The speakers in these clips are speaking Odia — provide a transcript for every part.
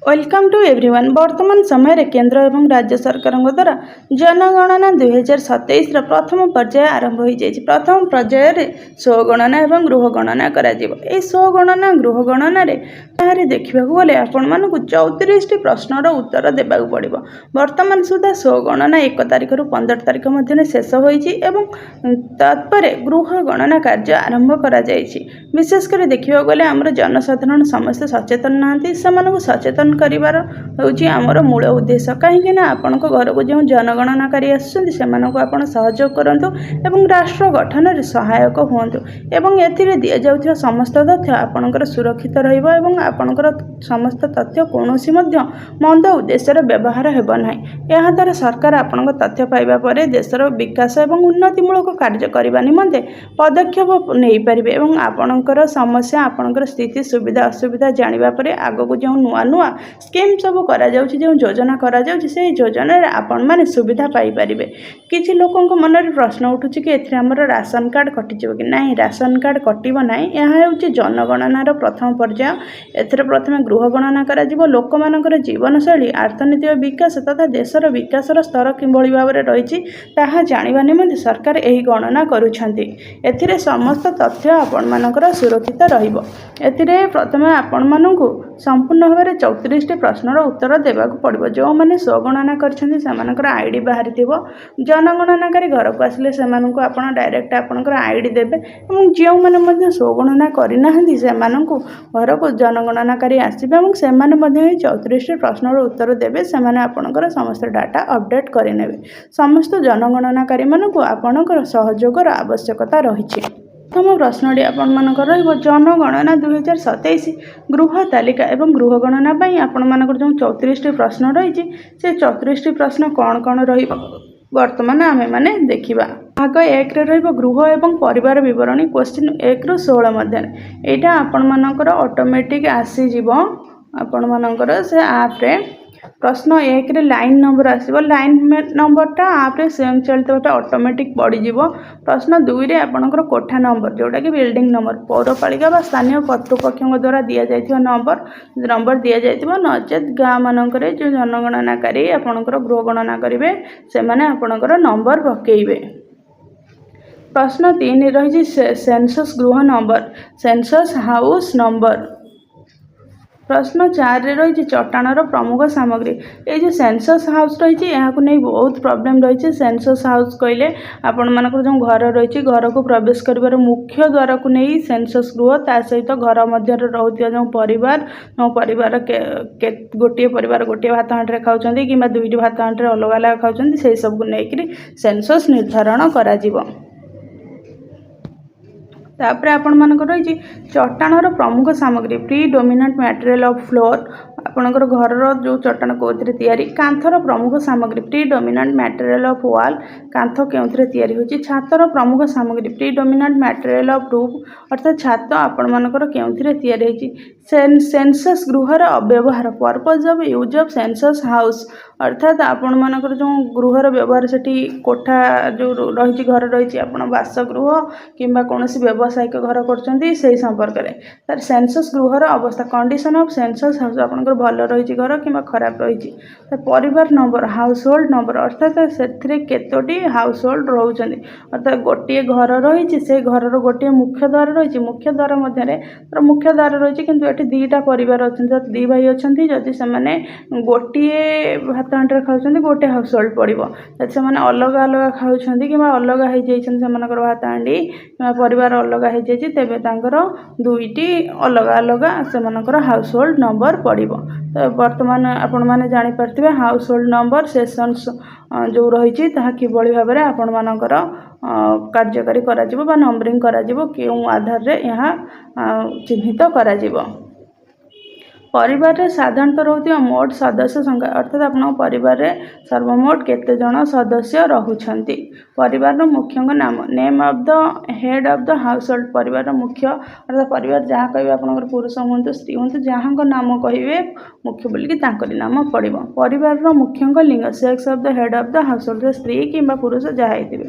Welcome to everyone. वर्तमान समय केंद्र एवं राज्य सरकार द्वारा जनगणना 2027 प्रथम पर्याय आरंभ हो जाए। प्रथम पर्याय स्वगणना एवं गृहगणना करा स्वगणना गृहगणना देखा गले आपण मानक 34 प्रश्नर उत्तर देवाक पड़ो। वर्तमान सुधा स्वगणना 1 तारिख रु 15 तारिख मध्य शेष हो तत्पर गृहगणना कार्य आरंभ करा विशेषकर देखा गले आमर जनसाधारण समस्त सचेतन नहांती सचेतन करिवार होउची आमर मूल उद्देश्य। कहीं आपण घर को जो जनगणनाकारी आसमान सहयोग करंतु एवं राष्ट्र गठन में सहायक हूँ एवं एथिरे दिया जाउथिबा समस्त तथ्य आपणकर सुरक्षित रहिबो एवं आपणकर समस्त तथ्य कोनोसी मध्य मंद उद्देश्य व्यवहार हेब नाही। यह द्वारा सरकार आपण तथ्य पाइबा परे देशर विकास एवं उन्नतिमूलक कार्य करने निमंते पदक्षेप नहीं पारिबे एवं आपणकर समस्या आपणकर स्थिति सुविधा असुविधा जानिबा परे आगो जो नुआ नुआ स्कीम सब करा जाउछि जो योजना करा जाउछि से योजना रे आपण माने सुविधा पाई परिबे। किछि लोकंक मन रे प्रश्न उठुछि कि एथरे हमर राशन कार्ड कटि जबो कि नाही। राशन कार्ड कटिबो नाही। यह हेउछि जनगणनार प्रथम पर्याय। एथरे प्रथमे गृह गणना करा जिवो लोक मानकर जीवन शैली अर्थनीतिक विकास तथा देशर विकासर स्तर किभଳି भाबरे रहिछि ताहा जानिबा निमंते सरकार एही गणना करूछन्ति। एथिरे समस्त तथ्य आपण मानकर सुरक्षित रहिबो। एथिरे प्रथमे आपण मानकु संपूर्ण भाव 34 प्रश्नर उत्तर देवाक पड़ो। जो मैंने स्वगणना कर आईडी बाहरी थी जनगणनाकारी घर को आसिले से डायरेक्ट आपंकर आईडी देवे और जो मैंने स्वगणना करना से घर को जनगणनाकारी आसवे और से 34 प्रश्नर उत्तर देवे से आपंकर समस्त डाटा अपडेट करे। समस्त जनगणनाकारी मानक आपंकर सहयोगर आवश्यकता रही। प्रथम प्रश्नटी आपण मानकर जनगणना 2027 गृह तालिका एवं गृह गणना आपण मानकर जो 34 प्रश्न रही से 34 प्रश्न कौन कौन वर्तमान आमे माने देखिबा। भाग 1 रे रहिबो गृह एवं परिवार विवरणी क्वेश्चन 1 रु 16 मध्य एटा आपण मानकर ऑटोमेटिक आसी जीवो। आपण मानकर से ऐप रे प्रश्न 1 रे लाइन नंबर आसीबो। लाइन नंबरटा आप रे स्वयं चलित भाव ऑटोमेटिक पड़ी जीवो। प्रश्न 2 रे आपनकर कोठा नंबर जोटा कि बिल्डिंग नंबर पौरपालिका बा स्थानीय कर्तृपक्षों द्वारा दि जाइथिबो नंबर दि जाइथिबो। नचेत गाँ मानकरे जो जनगणनाकारी आपनकर गृह गणना करिवे से माने आपनकर नंबर पकेइबे। प्रश्न 3 रही सेंसस गृह नंबर सेंसस हाउस नंबर। प्रश्न 4 रे रही चट्टाणर प्रमुख सामग्री। ये जो सेंसस हाउस रही नहीं बहुत प्रॉब्लम रही। सेंसस हाउस कहले आपण मानकर जो घर रही घर को प्रवेश कर मुख्य द्वार को नहीं सेंसस गृह ता सहित घर मध्य रोकथिबा जो परिवार गोटे परिवार गोटे भात हांडी खाऊँ कि दुईटी भात हांडी अलग अलग खाऊँ से सब को लेकर सेंसस निर्धारण करा जिवो। तापर आपण मानक रही चट्टाणर प्रमुख सामग्री predominant material of floor आपणकर घर जो चट्टाण कौन तैयारी। कांथर प्रमुख सामग्री predominant material of wall कांथ क्यों तैयारी होची। छातर प्रमुख सामग्री predominant material of roof अर्थात छात आपण मानकर क्यों तैयारी होची। सेंसस गृहर व्यवहार purpose of use of census house अर्थात आपण मानकर जो गृहर व्यवहार से कोठा जो रही घर रही आपण बासगृह किंबा कौन व्यावसायिक घर कर संपर्क में तार सेंसस गृहर अवस्था कंडीशन ऑफ सेंसस हाउस आपंकर भल रही घर कि खराब रही। परिवार नंबर हाउस होल्ड नंबर अर्थात से केतोटी हाउस होल्ड रोचंदी अर्थात गोटे घर रही से घर गोटे मुख्य द्वार रही मुख्य द्वार मध्य मुख्य द्वार रही कि ये दीटा परिवार अच्छा दी भाई अच्छा जदि से गोटे भात हांडी खाऊँ गोटे हाउस होल्ड पड़ो से अलग अलग खाऊँ कि अलग हो भात हांडी परिवार अलग हो तेबे दुईटी अलग अलग से हाउस होल्ड नंबर पड़ो। तो वर्तमान आपण मैंने जापारे हाउस होल्ड नंबर सेसन्स जो रही किभली भाव में आपण मानकर कार्यकारी करा नंबरिंग करा क्यों आधार रे यहाँ चिन्हित करा। परिवार रे साधारणतः रोती मोट सदस्य संख्या अर्थात आप परिवार रे सर्वमोट केते जन सदस्य रहुछंती। परिवार मुख्य नाम name of the head of the house hold परिवार मुख्य अर्थात परिवार जहाँ कहे आप पुरुष हूँ स्त्री हूँ जहाँ नाम कहे मुख्य बोलिकी नाम पड़ो। परिवार मुख्य लिंग sex of the head of the house hold स्त्री कि पुरुष जहाँ होते।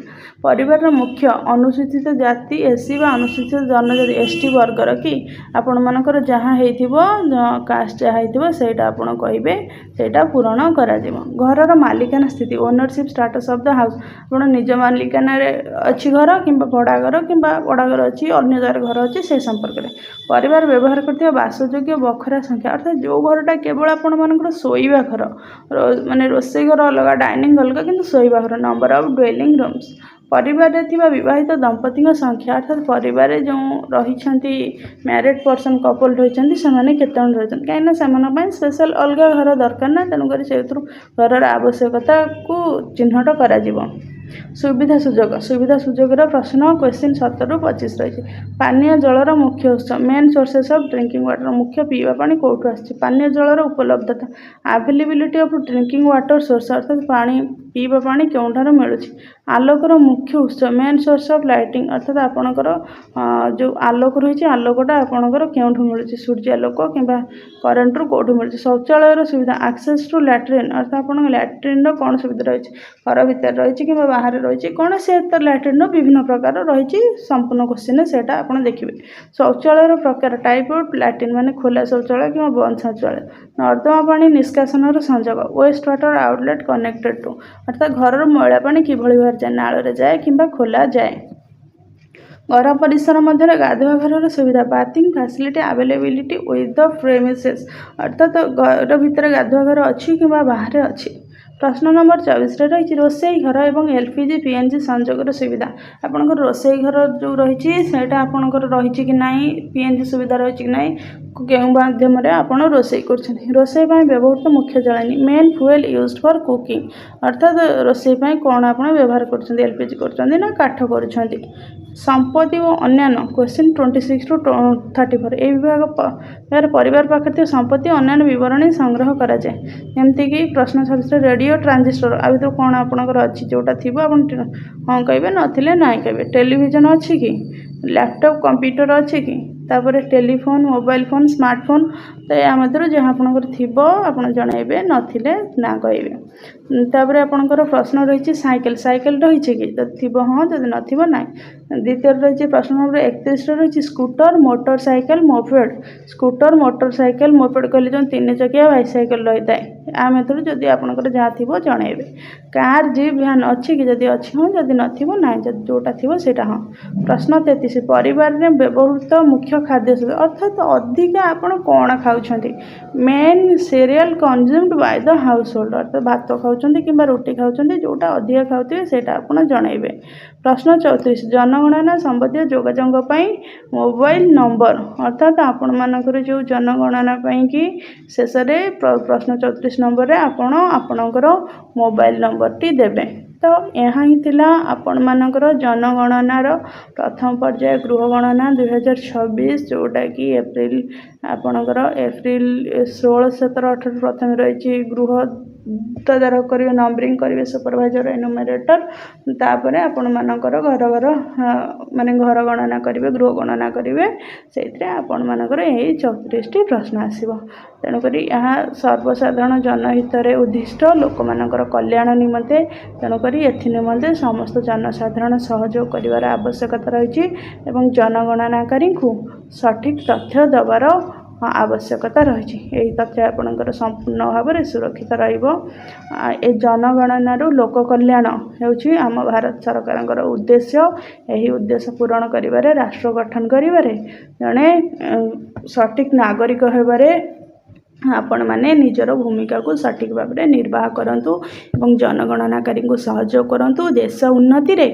परिवार मुख्य अनुसूचित जाति एससी व अनुसूचित जनजाति एसटी वर्गर कि आपण मानकर जहाँ हो କାଷ୍ଟ ଯାହା ହେଇଥିବ ସେଇଟା ଆପଣ କହିବେ, ସେଇଟା ପୂରଣ କରାଯିବ। ଘରର ମାଲିକାନା ସ୍ଥିତି ownership status of the house, ଆପଣ ନିଜ ମାଲିକାନାରେ ଅଛି ଘର କିମ୍ବା ଭଡ଼ା ଘର କିମ୍ବା ଭଡ଼ା ଘର ଅଛି, ଅନ୍ୟ ଯାହାର ଘର ଅଛି ସେ ସମ୍ପର୍କରେ। ପରିବାର ବ୍ୟବହାର କରୁଥିବା ବାସଯୋଗ୍ୟ ବଖରା ସଂଖ୍ୟା, ଅର୍ଥାତ୍ ଯେଉଁ ଘରଟା କେବଳ ଆପଣମାନଙ୍କର ଶୋଇବା ଘର, ମାନେ ରୋଷେଇ ଘର ଅଲଗା, ଡାଇନିଂ ଅଲଗା, କିନ୍ତୁ ଶୋଇବା ଘର। ନମ୍ବର ଅଫ୍ ଡ୍ୱେଲିଂ ରୁମ୍ସ, ପରିବାରରେ ଥିବା ବିବାହିତ ଦମ୍ପତିଙ୍କ ସଂଖ୍ୟା, ଅର୍ଥାତ୍ ପରିବାରରେ ଯେଉଁ ରହିଛନ୍ତି ମ୍ୟାରିଡ୍ ପର୍ସନ୍ କପଲ୍ ରହିଛନ୍ତି ସେମାନେ କେତେ ଜଣ ରହିଛନ୍ତି, କାହିଁକିନା ସେମାନଙ୍କ ପାଇଁ ସ୍ପେଶାଲ୍ ଅଲଗା ଘର ଦରକାର ନା, ତେଣୁକରି ସେଥିରୁ ଘରର ଆବଶ୍ୟକତାକୁ ଚିହ୍ନଟ କରାଯିବ। ସୁବିଧା ସୁଯୋଗ, ସୁବିଧା ସୁଯୋଗର ପ୍ରଶ୍ନ କ୍ୱେଶ୍ଚିନ୍ 17ରୁ 25 ରହିଛି। ପାନୀୟ ଜଳର ମୁଖ୍ୟ ଉତ୍ସ, main sources of drinking water, ମୁଖ୍ୟ ପିଇବା ପାଣି କେଉଁଠୁ ଆସିଛି। ପାନୀୟ ଜଳର ଉପଲବ୍ଧତା, availability of drinking water source, ଅର୍ଥାତ୍ ପାଣି ପିଇବା ପାଣି କେଉଁଠାରୁ ମିଳୁଛି। ଆଲୋକର ମୁଖ୍ୟ ଉତ୍ସ, ମେନ୍ ସୋର୍ସ ଅଫ୍ ଲାଇଟିଂ, ଅର୍ଥାତ୍ ଆପଣଙ୍କର ଯେଉଁ ଆଲୋକ ରହିଛି ଆଲୋକଟା ଆପଣଙ୍କର କେଉଁଠୁ ମିଳୁଛି, ସୂର୍ଯ୍ୟାଲୋକ କିମ୍ବା କରେଣ୍ଟରୁ କେଉଁଠୁ ମିଳୁଛି। ଶୌଚାଳୟର ସୁବିଧା, ଆକ୍ସେସ୍ ଟୁ ଲାଟ୍ରିନ୍, ଅର୍ଥାତ୍ ଆପଣଙ୍କ ଲାଟ୍ରିନ୍ର କ'ଣ ସୁବିଧା ରହିଛି, ଘର ଭିତରେ ରହିଛି କିମ୍ବା ବାହାରେ ରହିଛି, କୌଣସି ତ ଲାଟ୍ରିନ୍ର ବିଭିନ୍ନ ପ୍ରକାର ରହିଛି, ସମ୍ପୂର୍ଣ୍ଣ କ୍ୱେଶ୍ଚିନ୍ରେ ସେଇଟା ଆପଣ ଦେଖିବେ। ଶୌଚାଳୟର ପ୍ରକାର, ଟାଇପ୍ ଅଫ୍ ଲାଟ୍ରିନ୍, ମାନେ ଖୋଲା ଶୌଚାଳୟ କିମ୍ବା ବନ୍ଦ ଶୌଚାଳୟ। ନର୍ଦ୍ଦମା ପାଣି ନିଷ୍କାସନର ସଂଯୋଗ, waste water outlet connected to, ଅର୍ଥାତ୍ ଘରର ମଇଳା ପାଣି କିଭଳି ଭାବରେ ଯାଏ, ନାଳରେ ଯାଏ କିମ୍ବା ଖୋଲା ଯାଏ। ଘର ପରିସର ମଧ୍ୟରେ ଗାଧୁଆ ଘରର ସୁବିଧା, bathing facility availability with the premises, ଅର୍ଥାତ୍ ଘର ଭିତରେ ଗାଧୁଆ ଘର ଅଛି କିମ୍ବା ବାହାରେ ଅଛି। ପ୍ରଶ୍ନ ନମ୍ବର 24ରେ ରହିଛି ରୋଷେଇ ଘର ଏବଂ LPG PNG ସଂଯୋଗର ସୁବିଧା। ଆପଣଙ୍କର ରୋଷେଇ ଘର ଯେଉଁ ରହିଛି ସେଇଟା ଆପଣଙ୍କର ରହିଛି କି ନାହିଁ, PNG ସୁବିଧା ରହିଛି କି ନାହିଁ, କେଉଁ ମାଧ୍ୟମରେ ଆପଣ ରୋଷେଇ କରୁଛନ୍ତି। ରୋଷେଇ ପାଇଁ ବ୍ୟବହୃତ ମୁଖ୍ୟ ଜାଳେଣୀ, main fuel used for cooking, ଅର୍ଥାତ୍ ରୋଷେଇ ପାଇଁ କ'ଣ ଆପଣ ବ୍ୟବହାର କରୁଛନ୍ତି, LPG କରୁଛନ୍ତି ନା କାଠ କରୁଛନ୍ତି। ସମ୍ପତ୍ତି ଓ ଅନ୍ୟାନ୍ୟ, କ୍ୱେଶ୍ଚିନ୍ 26ରୁ 34। ଏହି ବିଭାଗରେ ପରିବାର ପାଖରେ ଥିବା ସମ୍ପତ୍ତି ଓ ଅନ୍ୟାନ୍ୟ ବିବରଣୀ ସଂଗ୍ରହ କରାଯାଏ। ଯେମିତିକି ପ୍ରଶ୍ନ 26ରେ ରେଡ଼ିଓ ଟ୍ରାଞ୍ଜିଷ୍ଟର, ଆ ଭିତରୁ କ'ଣ ଆପଣଙ୍କର ଅଛି, ଯେଉଁଟା ଥିବ ଆପଣ ହଁ କହିବେ, ନଥିଲେ ନାହିଁ କହିବେ। ଟେଲିଭିଜନ ଅଛି କି, ଲ୍ୟାପଟପ୍ କମ୍ପ୍ୟୁଟର ଅଛି କି, ତାପରେ ଟେଲିଫୋନ୍, ମୋବାଇଲ୍ ଫୋନ୍, ସ୍ମାର୍ଟଫୋନ୍, ତ ଏହା ମଧ୍ୟରୁ ଯାହା ଆପଣଙ୍କର ଥିବ ଆପଣ ଜଣାଇବେ, ନଥିଲେ ନା କହିବେ। ତାପରେ ଆପଣଙ୍କର ପ୍ରଶ୍ନ ରହିଛି ସାଇକେଲ, ସାଇକେଲ ରହିଛି କି, ଯଦି ଥିବ ହଁ, ଯଦି ନଥିବ ନାହିଁ। ଦ୍ୱିତୀୟରେ ରହିଛି ପ୍ରଶ୍ନ ନମ୍ବର 31ରେ ରହିଛି scooter, motor cycle, moped. Scooter, motor cycle, moped କହିଲେ ଯେଉଁ 3 ଚକିଆ ବାଇସାଇକେଲ ରହିଥାଏ, ଆ ମଧ୍ୟରୁ ଯଦି ଆପଣଙ୍କର ଯାହା ଥିବ ଜଣାଇବେ। କାର୍, ଜିପ୍, ଭ୍ୟାନ୍ ଅଛି କି, ଯଦି ଅଛି ହଁ, ଯଦି ନଥିବ ନାହିଁ, ଯଦି ଯେଉଁଟା ଥିବ ସେଇଟା ହଁ। ପ୍ରଶ୍ନ 33 ପରିବାରରେ ବ୍ୟବହୃତ ମୁଖ୍ୟ ଖାଦ୍ୟ ସୁବିଧା, ଅର୍ଥାତ୍ ଅଧିକା ଆପଣ କ'ଣ ଖାଉଛନ୍ତି, ମେନ୍ ସିରିଆଲ୍ କନଜ୍ୟୁମ୍ଡ ବାଇ ଦ ହାଉସ୍ ହୋଲ୍ଡ, ଅର୍ଥାତ୍ ଭାତ ଖାଉଛନ୍ତି କିମ୍ବା ରୁଟି ଖାଉଛନ୍ତି, ଯେଉଁଟା ଅଧିକା ଖାଉଥିବେ ସେଇଟା ଆପଣ ଜଣାଇବେ। ପ୍ରଶ୍ନ 34 ଜନଗଣନା ସମ୍ବନ୍ଧୀୟ ଯୋଗାଯୋଗ ପାଇଁ ମୋବାଇଲ୍ ନମ୍ବର, ଅର୍ଥାତ୍ ଆପଣମାନଙ୍କର ଯେଉଁ ଜନଗଣନା ପାଇଁକି ଶେଷରେ ପ୍ରଶ୍ନ 34 ନମ୍ବରରେ ଆପଣ ଆପଣଙ୍କର ମୋବାଇଲ୍ ନମ୍ବରଟି ଦେବେ। ତ ଏହା ହିଁ ଥିଲା ଆପଣମାନଙ୍କର ଜନଗଣନାର ପ୍ରଥମ ପର୍ଯ୍ୟାୟ ଗୃହ ଗଣନା 2026, ଯେଉଁଟାକି ଆପଣଙ୍କର ଏପ୍ରିଲ 16, 17, 18 ପ୍ରଥମେ ରହିଛି ଗୃହ ତଦାରଖ କରିବେ, ନମ୍ବରିଂ କରିବେ ସୁପରଭାଇଜର, ଏନୁମେରେଟର, ତାପରେ ଆପଣମାନଙ୍କର ମାନେ ଘର ଗଣନା କରିବେ, ଗୃହ ଗଣନା କରିବେ, ସେଇଥିରେ ଆପଣମାନଙ୍କର ଏହି 34ଟି ପ୍ରଶ୍ନ ଆସିବ। ତେଣୁକରି ଏହା ସର୍ବସାଧାରଣ ଜନହିତରେ ଉଦ୍ଦିଷ୍ଟ, ଲୋକମାନଙ୍କର କଲ୍ୟାଣ ନିମନ୍ତେ, ତେଣୁକରି ଏଥି ନିମନ୍ତେ ସମସ୍ତ ଜନସାଧାରଣ ସହଯୋଗ କରିବାର ଆବଶ୍ୟକତା ରହିଛି ଏବଂ ଜନଗଣନାକାରୀଙ୍କୁ ସଠିକ୍ ତଥ୍ୟ ଦେବାର ଆବଶ୍ୟକତା ରହିଛି। ଏହି ତଥ୍ୟ ଆପଣଙ୍କର ସମ୍ପୂର୍ଣ୍ଣ ଭାବରେ ସୁରକ୍ଷିତ ରହିବ। ଏ ଜନଗଣନାରୁ ଲୋକ କଲ୍ୟାଣ ହେଉଛି ଆମ ଭାରତ ସରକାରଙ୍କର ଉଦ୍ଦେଶ୍ୟ। ଏହି ଉଦ୍ଦେଶ୍ୟ ପୂରଣ କରିବାରେ, ରାଷ୍ଟ୍ର ଗଠନ କରିବାରେ, ଜଣେ ସଠିକ୍ ନାଗରିକ ହେବାରେ ଆପଣମାନେ ନିଜର ଭୂମିକାକୁ ସଠିକ୍ ଭାବରେ ନିର୍ବାହ କରନ୍ତୁ ଏବଂ ଜନଗଣନାକାରୀଙ୍କୁ ସହଯୋଗ କରନ୍ତୁ। ଦେଶ ଉନ୍ନତିରେ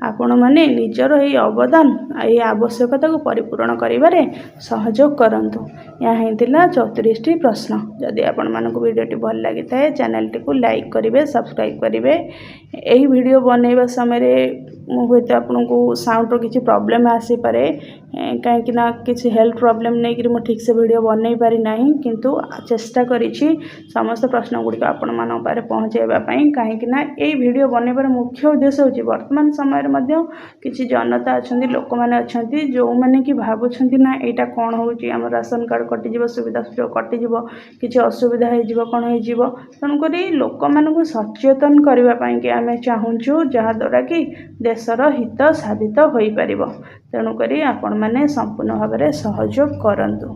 ଆପଣମାନେ ନିଜର ଏହି ଅବଦାନ, ଏହି ଆବଶ୍ୟକତାକୁ ପରିପୂରଣ କରିବାରେ ସହଯୋଗ କରନ୍ତୁ। ଏହା ହିଁ ଥିଲା 34ଟି ପ୍ରଶ୍ନ। ଯଦି ଆପଣମାନଙ୍କୁ ଭିଡ଼ିଓଟି ଭଲ ଲାଗିଥାଏ ଚ୍ୟାନେଲଟିକୁ ଲାଇକ୍ କରିବେ, ସବସ୍କ୍ରାଇବ୍ କରିବେ। ଏହି ଭିଡ଼ିଓ ବନେଇବା ସମୟରେ ହୁଏତ ଆପଣଙ୍କୁ ସାଉଣ୍ଡର କିଛି ପ୍ରୋବ୍ଲେମ୍ ଆସିପାରେ, କାହିଁକି ନା କିଛି ହେଲ୍ଥ ପ୍ରୋବ୍ଲେମ୍ ନେଇକରି ମୁଁ ଠିକ୍ସେ ଭିଡ଼ିଓ ବନେଇ ପାରିନାହିଁ, କିନ୍ତୁ ଚେଷ୍ଟା କରିଛି ସମସ୍ତ ପ୍ରଶ୍ନ ଗୁଡ଼ିକ ଆପଣମାନଙ୍କ ପାଖରେ ପହଞ୍ଚାଇବା ପାଇଁ। କାହିଁକି ନା ଏହି ଭିଡ଼ିଓ ବନେଇବାର ମୁଖ୍ୟ ଉଦ୍ଦେଶ୍ୟ ହେଉଛି ବର୍ତ୍ତମାନ ସମୟରେ ମଧ୍ୟ କିଛି ଜନତା ଅଛନ୍ତି, ଲୋକମାନେ ଅଛନ୍ତି ଯେଉଁମାନେ କି ଭାବୁଛନ୍ତି ନା ଏଇଟା କ'ଣ ହେଉଛି, ଆମର ରାସନ କାର୍ଡ଼ କଟିଯିବ, ସୁବିଧା ସୁଯୋଗ କଟିଯିବ, କିଛି ଅସୁବିଧା ହେଇଯିବ, କ'ଣ ହେଇଯିବ। ତେଣୁକରି ଲୋକମାନଙ୍କୁ ସଚେତନ କରିବା ପାଇଁକି ଆମେ ଚାହୁଁଛୁ, ଯାହାଦ୍ୱାରା କି ଦେଶର ହିତ ସାଧିତ ହୋଇପାରିବ। ତେଣୁକରି ଆପଣମାନେ ସମ୍ପୂର୍ଣ୍ଣ ଭାବରେ ସହଯୋଗ କରନ୍ତୁ।